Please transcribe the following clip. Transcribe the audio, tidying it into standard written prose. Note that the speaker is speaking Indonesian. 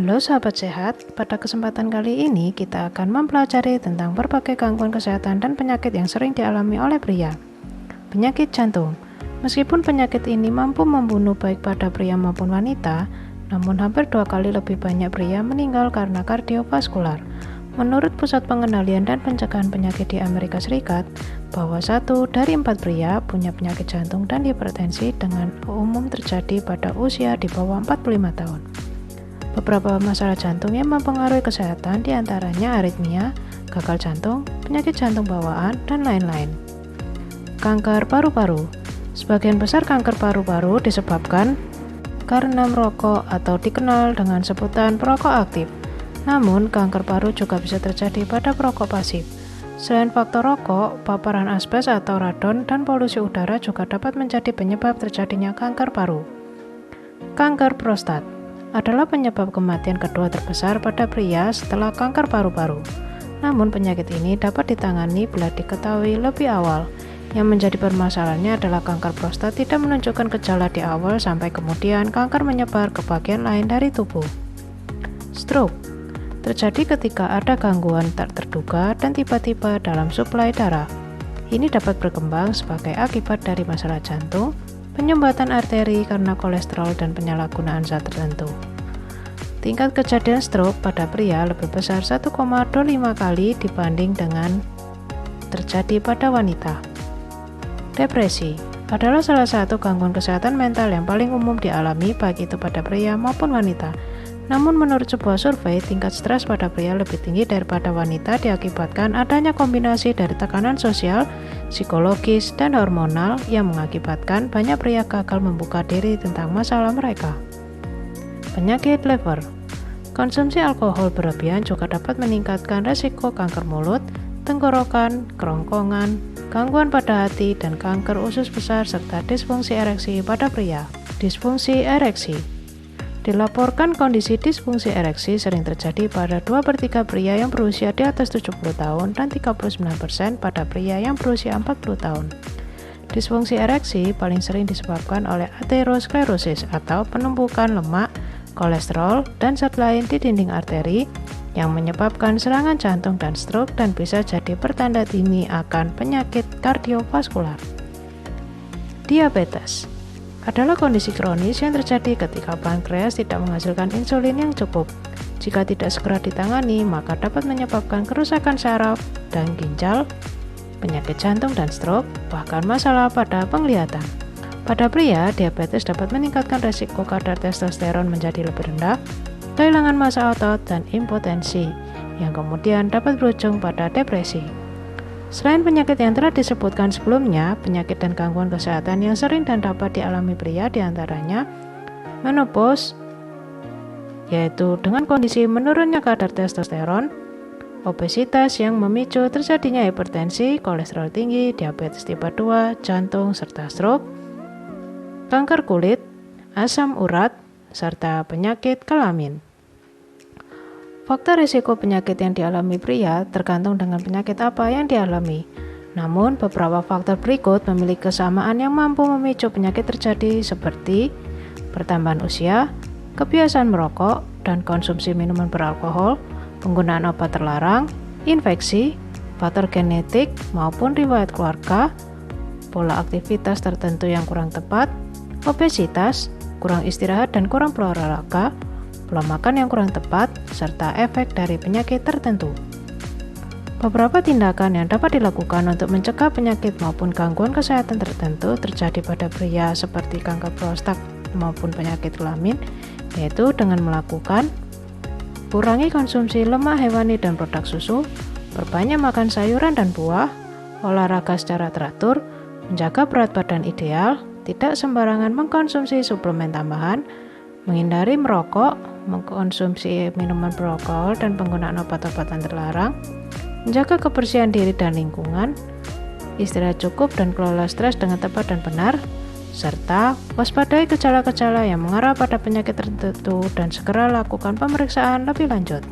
Halo sahabat sehat, pada kesempatan kali ini kita akan mempelajari tentang berbagai gangguan kesehatan dan penyakit yang sering dialami oleh pria. Penyakit jantung. Meskipun penyakit ini mampu membunuh baik pada pria maupun wanita, namun hampir 2 kali lebih banyak pria meninggal karena kardiovaskular. Menurut Pusat Pengendalian dan Pencegahan Penyakit di Amerika Serikat, bahwa 1 dari 4 pria punya penyakit jantung dan hipertensi dengan umum terjadi pada usia di bawah 45 tahun. Beberapa masalah jantung yang mempengaruhi kesehatan diantaranya aritmia, gagal jantung, penyakit jantung bawaan, dan lain-lain. Kanker paru-paru. Sebagian besar kanker paru-paru disebabkan karena merokok atau dikenal dengan sebutan perokok aktif. Namun, kanker paru juga bisa terjadi pada perokok pasif. Selain faktor rokok, paparan asbes atau radon dan polusi udara juga dapat menjadi penyebab terjadinya kanker paru. Kanker prostat adalah penyebab kematian kedua terbesar pada pria setelah kanker paru-paru. Namun penyakit ini dapat ditangani bila diketahui lebih awal. Yang menjadi permasalahannya adalah kanker prostat tidak menunjukkan gejala di awal sampai kemudian kanker menyebar ke bagian lain dari tubuh. Stroke terjadi ketika ada gangguan tak terduga dan tiba-tiba dalam suplai darah. Ini dapat berkembang sebagai akibat dari masalah jantung, penyumbatan arteri karena kolesterol dan penyalahgunaan zat tertentu. Tingkat kejadian stroke pada pria lebih besar 1,25 kali dibanding dengan terjadi pada wanita. Depresi adalah salah satu gangguan kesehatan mental yang paling umum dialami baik itu pada pria maupun wanita. Namun menurut sebuah survei, tingkat stres pada pria lebih tinggi daripada wanita diakibatkan adanya kombinasi dari tekanan sosial, psikologis, dan hormonal yang mengakibatkan banyak pria gagal membuka diri tentang masalah mereka. Penyakit liver. Konsumsi alkohol berlebihan juga dapat meningkatkan resiko kanker mulut, tenggorokan, kerongkongan, gangguan pada hati, dan kanker usus besar serta disfungsi ereksi pada pria. Disfungsi ereksi. Dilaporkan kondisi disfungsi ereksi sering terjadi pada 2/3 pria yang berusia di atas 70 tahun dan 39% pada pria yang berusia 40 tahun. Disfungsi ereksi paling sering disebabkan oleh aterosklerosis atau penumpukan lemak, kolesterol, dan zat lain di dinding arteri yang menyebabkan serangan jantung dan stroke dan bisa jadi pertanda dini akan penyakit kardiovaskular. Diabetes adalah kondisi kronis yang terjadi ketika pankreas tidak menghasilkan insulin yang cukup. Jika tidak segera ditangani, maka dapat menyebabkan kerusakan saraf dan ginjal, penyakit jantung dan stroke, bahkan masalah pada penglihatan. Pada pria, diabetes dapat meningkatkan resiko kadar testosteron menjadi lebih rendah, kehilangan massa otot, dan impotensi, yang kemudian dapat berujung pada depresi. Selain penyakit yang telah disebutkan sebelumnya, penyakit dan gangguan kesehatan yang sering dan dapat dialami pria diantaranya menopause, yaitu dengan kondisi menurunnya kadar testosteron, obesitas yang memicu terjadinya hipertensi, kolesterol tinggi, diabetes tipe 2, jantung, serta stroke, kanker kulit, asam urat, serta penyakit kelamin. Faktor risiko penyakit yang dialami pria tergantung dengan penyakit apa yang dialami. Namun, beberapa faktor berikut memiliki kesamaan yang mampu memicu penyakit terjadi seperti pertambahan usia, kebiasaan merokok dan konsumsi minuman beralkohol, penggunaan obat terlarang, infeksi, faktor genetik maupun riwayat keluarga, pola aktivitas tertentu yang kurang tepat, obesitas, kurang istirahat dan kurang berolahraga, pola makan yang kurang tepat, serta efek dari penyakit tertentu. Beberapa tindakan yang dapat dilakukan untuk mencegah penyakit maupun gangguan kesehatan tertentu terjadi pada pria seperti kanker prostat maupun penyakit kelamin, yaitu dengan melakukan kurangi konsumsi lemak hewani dan produk susu, perbanyak makan sayuran dan buah, olahraga secara teratur, menjaga berat badan ideal, tidak sembarangan mengkonsumsi suplemen tambahan, menghindari merokok, mengkonsumsi minuman beralkohol dan penggunaan obat-obatan terlarang, menjaga kebersihan diri dan lingkungan, istirahat cukup dan kelola stres dengan tepat dan benar, serta waspadai gejala-gejala yang mengarah pada penyakit tertentu dan segera lakukan pemeriksaan lebih lanjut.